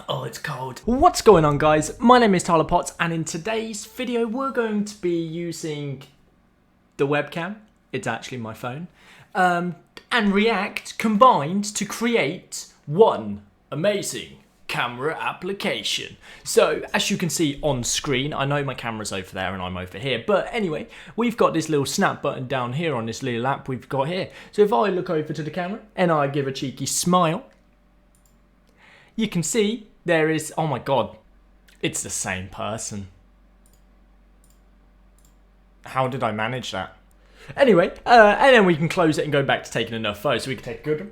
Oh, it's cold. What's going on, guys? My name is Tyler Potts, and in today's video, we're going to be using the webcam. It's actually my phone. And React combined to create one amazing camera application. So, as you can see on screen, I know my camera's over there and I'm over here, but anyway, we've got this little snap button down here on this little app we've got here. So if I look over to the camera and I give a cheeky smile, you can see there is, oh my god, it's the same person. How did I manage that? Anyway, and then we can close it and go back to taking enough photos. So we can take a good one.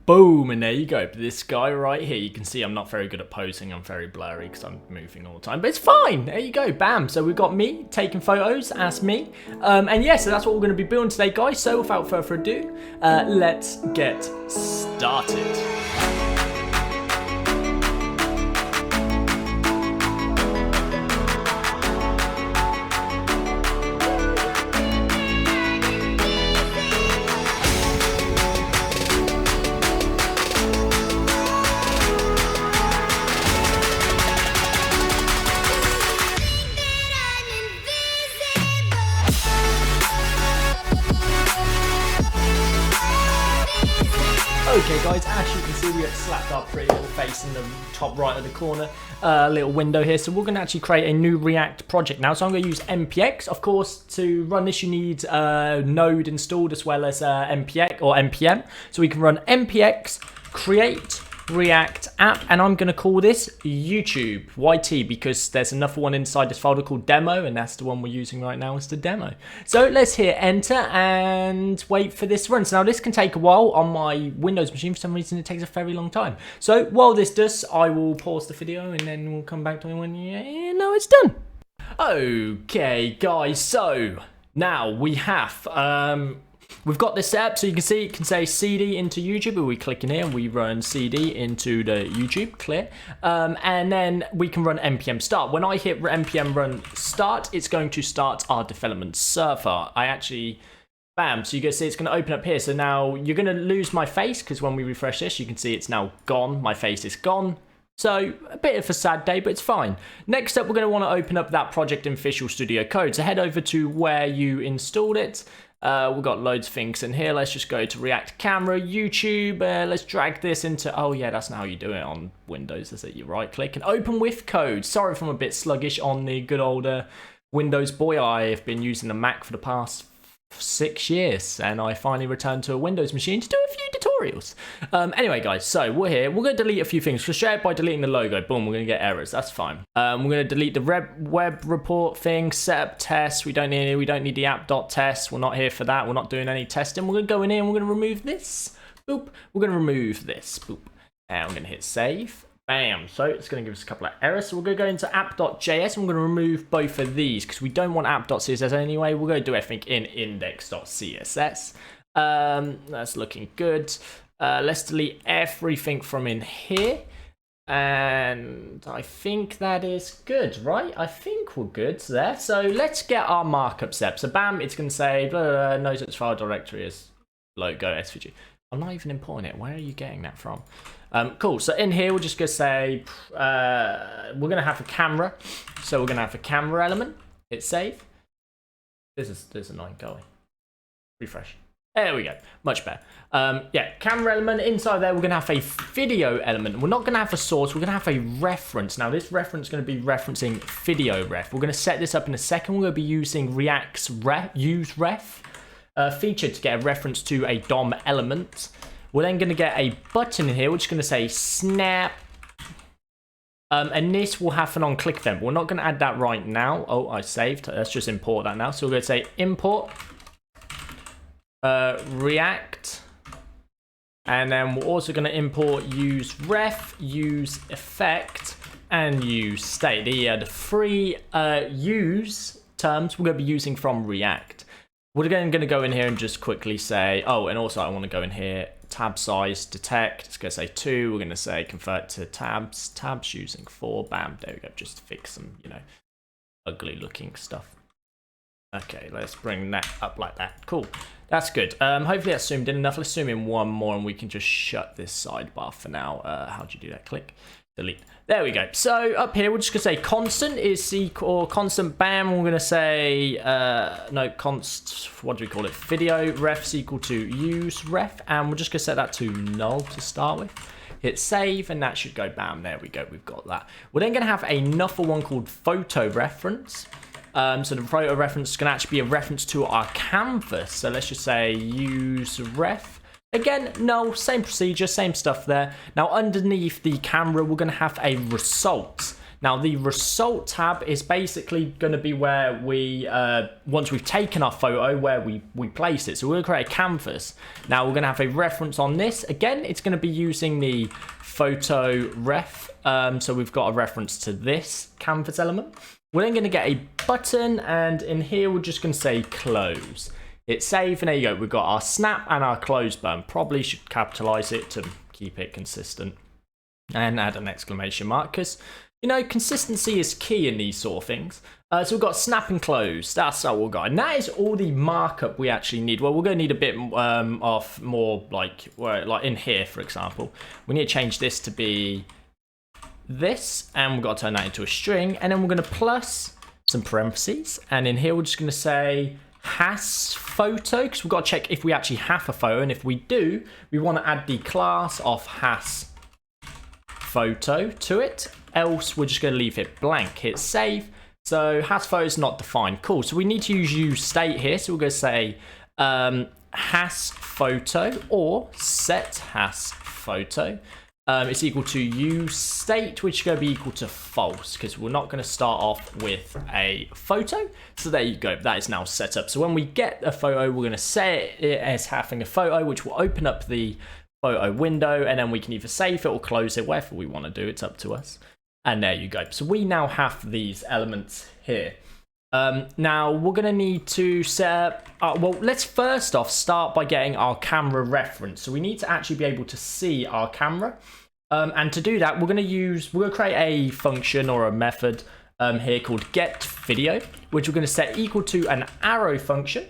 Boom, and there you go. This guy right here, you can see I'm not very good at posing. I'm very blurry because I'm moving all the time, but it's fine. There you go, bam. So we've got me taking photos as me. And yeah, so that's what we're going to be building today, guys. So without further ado, let's get started. Okay guys, as you can see, we have slapped our pretty little face in the top right of the corner, little window here. So we're going to actually create a new React project now. So I'm going to use npx. Of course, to run this you need Node installed as well as npx or npm. So we can run npx create React app, and I'm going to call this YouTube YT because there's another one inside this folder called demo, and that's the one we're using right now as the demo. So let's hit enter and wait for this to run. So now this can take a while on my Windows machine. For some reason it takes a very long time. So while this does, I will pause the video and then we'll come back to it when you know it's done. Okay guys, so now we have we've got this set up, so you can see it can say CD into YouTube, and we click in here and we run CD into the YouTube, clear. And then we can run npm start. When I hit npm run start, it's going to start our development server. Bam, so you can see it's going to open up here. So now you're going to lose my face because when we refresh this, you can see it's now gone. My face is gone. So a bit of a sad day, but it's fine. Next up, we're going to want to open up that project in Visual Studio Code. So head over to where you installed it. We've got loads of things in here. Let's just go to React Camera, YouTube. Let's drag this into, oh yeah, that's not how you do it on Windows, is it? You right click and open with code. Sorry if I'm a bit sluggish on the good old Windows boy. I have been using the Mac for the past 6 years, and I finally returned to a Windows machine to do a few tutorials. Anyway guys, so we're here. We're going to delete a few things. We'll share it by deleting the logo. Boom, we're going to get errors. That's fine. We're going to delete the web report thing, setup test. We don't need the app.test. We're not here for that. We're not doing any testing. We're going to go in here and we're going to remove this. Boop. We're going to remove this. Boop. And we're going to hit save. Bam. So it's going to give us a couple of errors. So we're going to go into app.js and we're going to remove both of these because we don't want app.css anyway. We're going to do everything in index.css. That's looking good. Let's delete everything from in here. And I think that is good, right? I think we're good there. So let's get our markup step. So bam, it's going to say, blah, blah, blah, knows its file directory is logo SVG. I'm not even importing it. Where are you getting that from? Cool. So in here, we're just going to say, we're going to have a camera. So we're going to have a camera element. Hit save. This is annoying. Go away. Refresh. There we go. Much better. Yeah, camera element. Inside there, we're going to have a video element. We're not going to have a source. We're going to have a reference. Now, this reference is going to be referencing video ref. We're going to set this up in a second. We're going to be using React's useRef feature to get a reference to a DOM element. We're then going to get a button in here, which is going to say snap. And this will have an on-click event. We're not going to add that right now. Oh, I saved. Let's just import that now. So we're going to say import React. And then we're also going to import useRef, useEffect, and useState. The three use terms we're going to be using from React. We're going to go in here and just quickly say, oh, and also I want to go in here, tab size, detect, it's going to say 2, we're going to say convert to tabs using 4, bam, there we go, just to fix some, ugly looking stuff. Okay, let's bring that up like that. Cool. That's good. Hopefully that's zoomed in enough. Let's zoom in one more and we can just shut this sidebar for now. How do you do that? Click, delete. There we go. So up here, we're just going to say constant is equal, or constant bam. We're going to say, no, const, what do we call it? Video refs equal to useRef. And we're just going to set that to null to start with. Hit save and that should go bam. There we go. We've got that. We're then going to have another one called photo reference. So the photo reference is going to actually be a reference to our canvas. So let's just say useRef. Again, no, same procedure, same stuff there. Now underneath the camera, we're going to have a result. Now the result tab is basically going to be where we, once we've taken our photo, where we place it. So we're going to create a canvas. Now we're going to have a reference on this. Again, it's going to be using the photo ref. So we've got a reference to this canvas element. We're then going to get a button, and in here we're just going to say close. Hit save, and there you go. We've got our snap and our close button. Probably should capitalize it to keep it consistent. And add an exclamation mark, because, you know, consistency is key in these sort of things. So we've got snap and close. That's all we've got. And that is all the markup we actually need. Well, we're going to need a bit of more, like in here, for example. We need to change this to be this, and we've got to turn that into a string, and then we're going to plus some parentheses, and in here we're just going to say has photo, because we've got to check if we actually have a photo, and if we do, we want to add the class of has photo to it, else we're just going to leave it blank. Hit save. So has photo is not defined. Cool. So we need to use useState here, so we're going to say has photo or set has photo. It's equal to useState, which is going to be equal to false, because we're not going to start off with a photo. So there you go. That is now set up. So when we get a photo, we're going to set it as having a photo, which will open up the photo window, and then we can either save it or close it, whatever we want to do. It's up to us. And there you go. So we now have these elements here. Now we're going to need to set up, well, let's first off start by getting our camera reference. So we need to actually be able to see our camera. And to do that, we're going to create a function or a method here called getVideo, which we're going to set equal to an arrow function.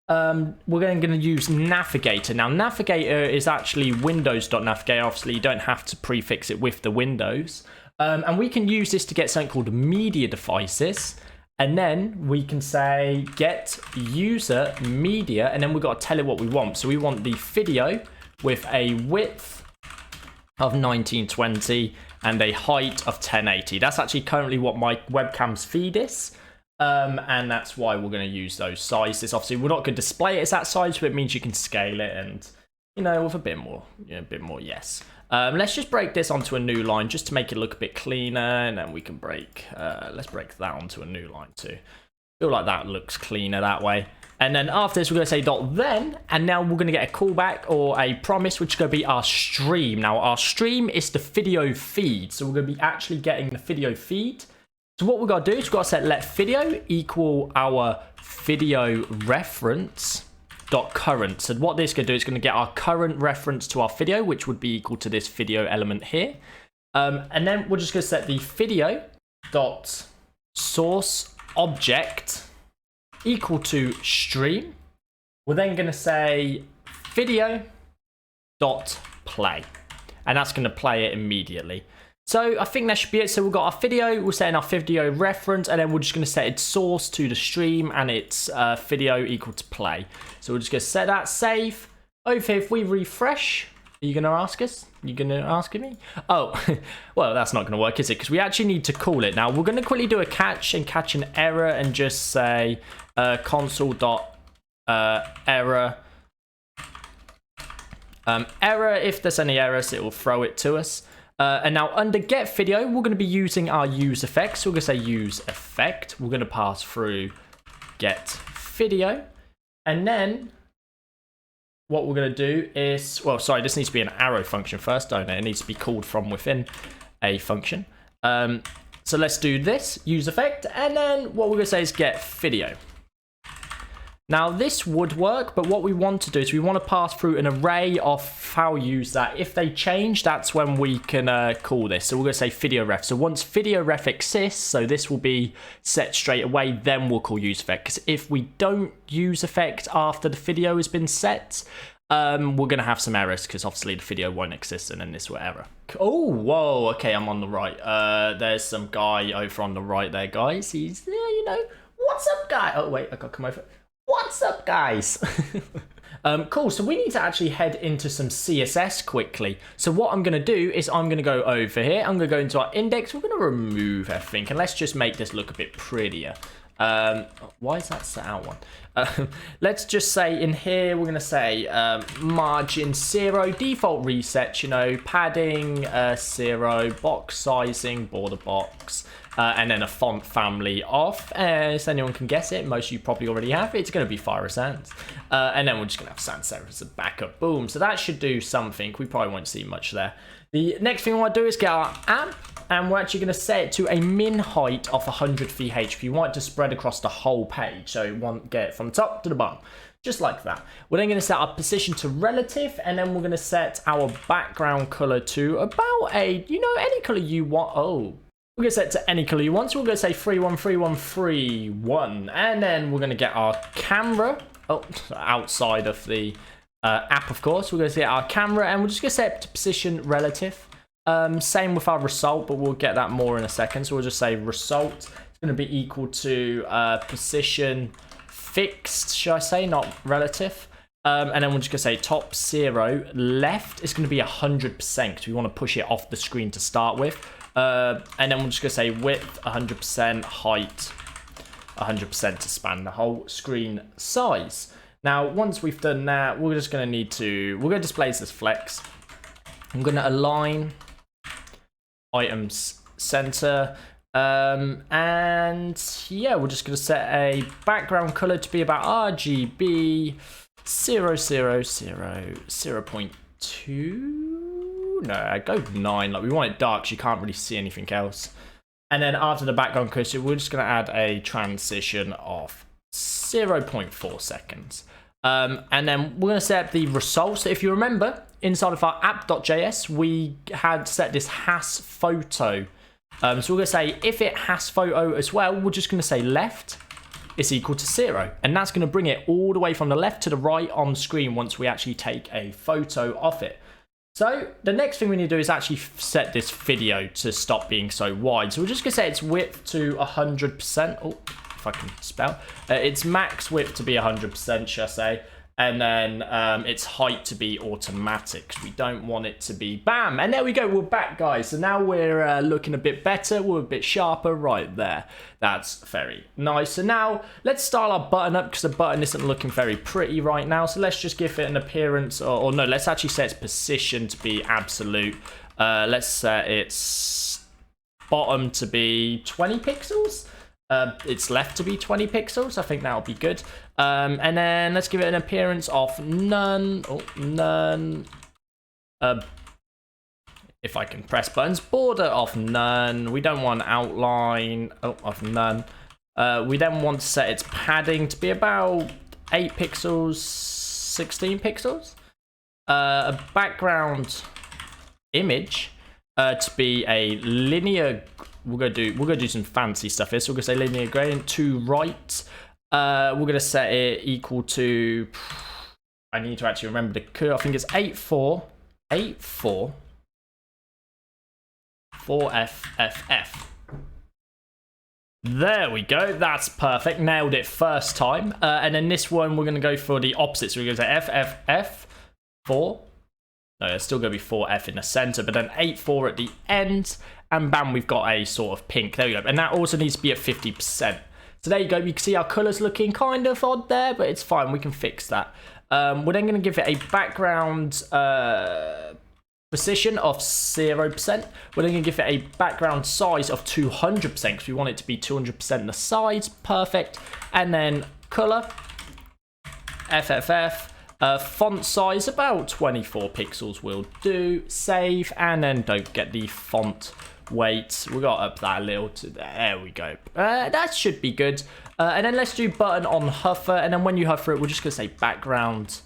We're then going to use Navigator. Now, Navigator is actually Windows.Navigator. Obviously, you don't have to prefix it with the Windows. And we can use this to get something called media devices. And then we can say get user media, and then we've got to tell it what we want. So we want the video with a width of 1920 and a height of 1080. That's actually currently what my webcam's feed is. And that's why we're going to use those sizes. Obviously, we're not going to display it as that size, but it means you can scale it and, you know, with a bit more, yes. Let's just break this onto a new line just to make it look a bit cleaner, and then we can let's break that onto a new line too. I feel like that looks cleaner that way. And then after this, we're going to say .then, and now we're going to get a callback or a promise, which is going to be our stream. Now, our stream is the video feed, so we're going to be actually getting the video feed. So what we've got to do is we've got to set let video equal our video reference dot current. So what this is going to do is going to get our current reference to our video, which would be equal to this video element here. And then we're just going to set the video dot source object equal to stream. We're then going to say video dot play, and that's going to play it immediately. So I think that should be it. So we've got our video, we're setting our video reference, and then we're just going to set its source to the stream and its video equal to play. So we're just going to set that, save. Over here, if we refresh, are you going to ask us? Are you going to ask me? Oh, well, that's not going to work, is it? Because we actually need to call it. Now, we're going to quickly do a catch and catch an error and just say console.error. Error, if there's any errors, it will throw it to us. And now under get video, we're going to be using our use effect. So we're going to say use effect. We're going to pass through get video. And then what we're going to do is, well, sorry, this needs to be an arrow function first, don't it? It needs to be called from within a function. So let's do this, use effect. And then what we're going to say is get video. Now this would work, but what we want to do is we want to pass through an array of values that if they change, that's when we can call this. So we're going to say video ref. So once video ref exists, so this will be set straight away, then we'll call use effect. Because if we don't use effect after the video has been set, we're going to have some errors because obviously the video won't exist and then this will error. Oh, whoa, okay, I'm on the right. There's some guy over on the right there, guys. He's, you know, what's up, guy? Oh, wait, I got to come over. What's up, guys? Cool, so we need to actually head into some CSS quickly. So what I'm going to do is I'm going to go over here. I'm going to go into our index. We're going to remove everything. And let's just make this look a bit prettier. Why is that set out one? Let's just say in here, we're going to say margin 0, default reset, you know, padding 0, box sizing, border box. And then a font family off, so anyone can guess it. Most of you probably already have. It's going to be Fire Sans. And then we're just going to have sans serif as a backup. Boom. So that should do something. We probably won't see much there. The next thing I want to do is get our amp, and we're actually going to set it to a min height of 100 VHP. We want it to spread across the whole page, so we want to get it from top to the bottom. Just like that. We're then going to set our position to relative, and then we're going to set our background color to about a, you know, any color you want. Oh. We're going to set it to any color you want, so we're going to say 313131, and then we're going to get our camera, outside of the app, of course. We're going to set our camera, and we're just going to set it to position relative. Same with our result, but we'll get that more in a second, so we'll just say result is going to be equal to position fixed, should I say, not relative. And then we're just going to say top 0, left is going to be 100%, because we want to push it off the screen to start with. And then we're just going to say width 100%, height 100% to span the whole screen size. Now, once we've done that, we're just going to need to, we're going to display this flex. I'm going to align items center. And yeah, we're just going to set a background color to be about RGB 0.2. No, go 9. Like, we want it dark so you can't really see anything else. And then after the background color, we're just going to add a transition of 0.4 seconds. And then we're going to set the results. So if you remember, inside of our app.js, we had set this has photo. So we're going to say if it has photo as well, we're just going to say left is equal to 0. And that's going to bring it all the way from the left to the right on screen once we actually take a photo of it. So the next thing we need to do is actually set this video to stop being so wide. So we're just going to set its width to 100%. Oh, if I can spell. Its max width to be 100%, should I say. And then its height to be automatic. We don't want it to be bam. And there we go. We're back, guys. So now we're looking a bit better. We're a bit sharper right there. That's very nice. So now let's style our button up because the button isn't looking very pretty right now. So let's just give it an appearance. Or no, let's actually set its position to be absolute. Let's set its bottom to be 20 pixels. It's left to be 20 pixels. I think that'll be good. And then let's give it an appearance of none. Oh, none. If I can press buttons, border of none. We don't want outline of none. We then want to set its padding to be about 8 pixels, 16 pixels. A background image to be a linear. We're gonna do some fancy stuff here. So we're gonna say linear gradient to right. We're gonna set it equal to. I need to actually remember the curve. I think it's 84. 4FFF. There we go. That's perfect. Nailed it first time. And then this one we're gonna go for the opposite. So we're gonna say FFF4. No, it's still gonna be 4F in the center, but then 84 at the end. And bam, we've got a sort of pink. There we go. And that also needs to be at 50%. So there you go. You can see our colors looking kind of odd there, but it's fine. We can fix that. We're then going to give it a background position of 0%. We're then going to give it a background size of 200% because we want it to be 200% the size. Perfect. And then color, FFF. Font size about 24 pixels will do. Save, and then don't get the font weight. We got up that a little to there. There we go. That should be good. And then let's do button on hover, and then when you hover it, we're just going to say background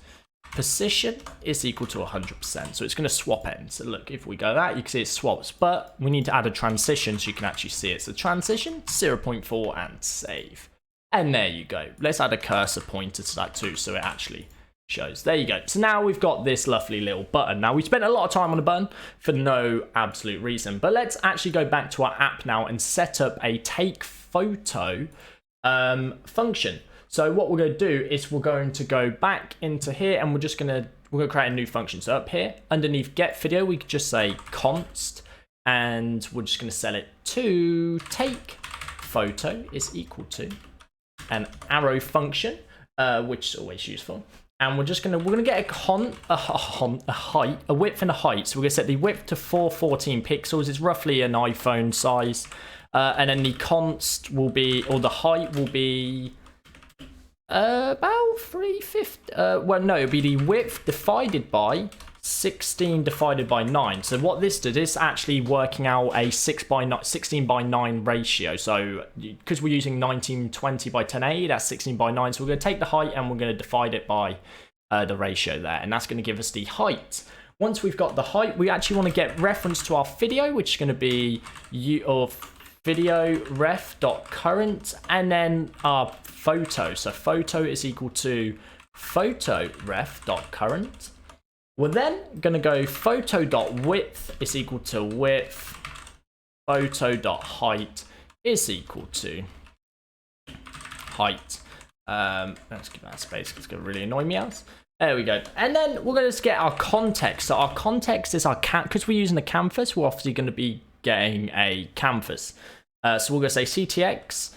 position is equal to 100%. So it's going to swap ends. So look, if we go that, you can see it swaps, but we need to add a transition so you can actually see it. So transition 0.4 and save. And there you go. Let's add a cursor pointer to that too, so it actually shows. There you go. So now we've got this lovely little button. Now we spent a lot of time on the button for no absolute reason, but let's actually go back to our app now and set up a take photo function. So what we're going to do is we're going to go back into here and we're going to create a new function. So up here underneath get video, we could just say const, and we're just going to set it to take photo is equal to an arrow function, which is always useful. And we're going to get a width and a height. So we're going to set the width to 414 pixels. It's roughly an iPhone size. And then the const will be, or the height will be about 350. Well, no, it'll be the width divided by 16 divided by 9. So what this does is actually working out a 16 by 9 ratio. So because we're using 1920 by 1080, that's 16 by 9. So we're going to take the height and we're going to divide it by the ratio there. And that's going to give us the height. Once we've got the height, we actually want to get reference to our video, which is going to be video ref.current, and then our photo. So photo is equal to photo ref.current. We're then going to go photo.width is equal to width, photo.height is equal to height. Let's give that space because it's going to really annoy me else. There we go. And then we're going to get our context. So our context is our because we're using the canvas, we're obviously going to be getting a canvas. So we're going to say ctx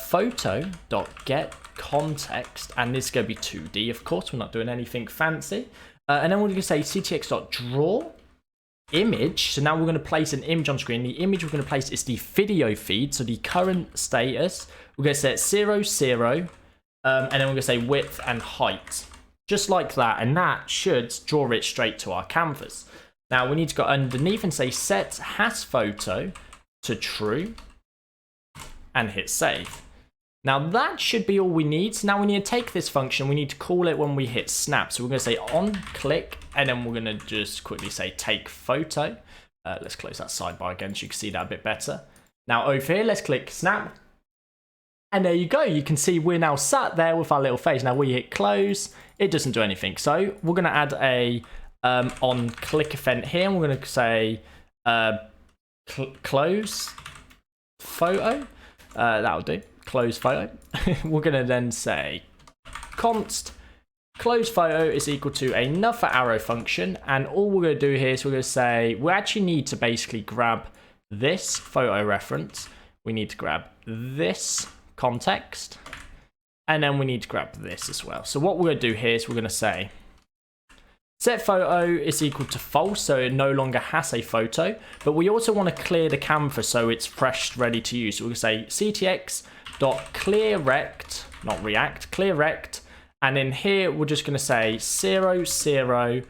photo.get context, and this is going to be 2D, of course. We're not doing anything fancy. And then we're going to say ctx.draw image. So now we're going to place an image on screen. The image we're going to place is the video feed. So the current status, we're going to set 0, 0, and then we're going to say width and height. Just like that, and that should draw it straight to our canvas. Now we need to go underneath and say set has photo to true and hit save. Now that should be all we need. So now we need to take this function, we need to call it when we hit snap. So we're going to say on click, and then we're going to just quickly say take photo. Let's close that sidebar again so you can see that a bit better. Now over here, let's click snap. And there you go. You can see we're now sat there with our little face. Now we hit close, it doesn't do anything. So we're going to add a on click event here, and we're going to say close photo. That'll do. Close photo. We're going to then say const close photo is equal to another arrow function, and all we're going to do here is we're going to say we actually need to basically grab this photo reference, we need to grab this context, and then we need to grab this as well. So what we're going to do here is we're going to say set photo is equal to false, so it no longer has a photo, but we also want to clear the canvas so it's fresh, ready to use. So we're going to say ctx.clearRect, not react, clearRect, and in here we're just going to say 0, 0,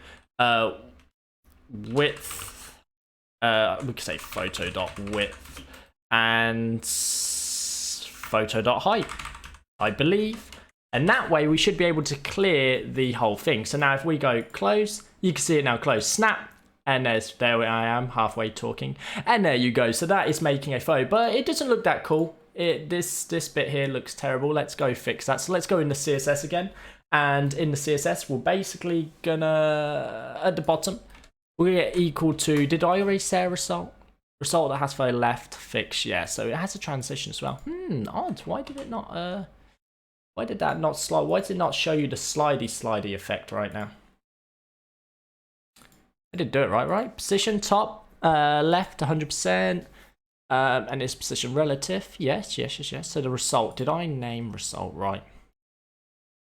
width, we can say photo.width and photo.height, I believe. And that way we should be able to clear the whole thing. So now if we go close, you can see it now close, snap, and there I am halfway talking, and there you go. So that is making a photo, but it doesn't look that cool. This bit here looks terrible. Let's go fix that. So let's go in the CSS again, and in the CSS we're basically gonna at the bottom we're gonna get equal to, did I already say result that has photo left fix? Yeah, so it has a transition as well. Odd. Why did it not why did that not slide? Why did it not show you the slidey effect right now? I did do it right. Position top left 100%, and its position relative. Yes. So the result, did I name result right?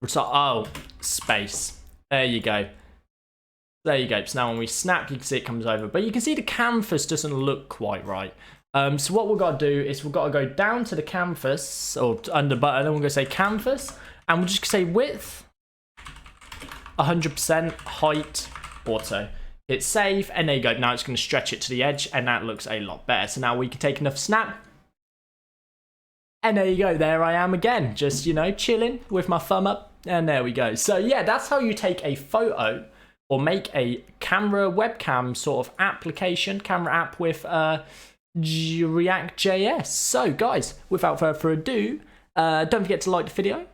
Result, oh, space. There you go. So now when we snap, you can see it comes over, but you can see the canvas doesn't look quite right. So what we've got to do is we've got to go down to the canvas, or under button, and we're going to say canvas, and we're just going to say width 100%, height auto. Hit save, and there you go. Now it's going to stretch it to the edge, and that looks a lot better. So now we can take another snap, And there you go, there I am again, just, you know, chilling with my thumb up, and there we go. So yeah, that's how you take a photo or make a camera webcam sort of application, camera app with React.js. So guys, without further ado, don't forget to like the video,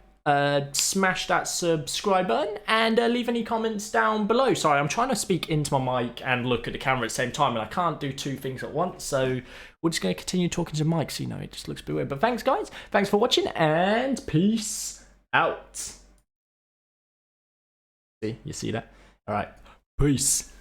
smash that subscribe button, and leave any comments down below. Sorry, I'm trying to speak into my mic and look at the camera at the same time, and I can't do two things at once, so we're just going to continue talking to the mic, so you know, it just looks a bit weird. But thanks guys, thanks for watching, and peace out. See, you see that? All right, peace.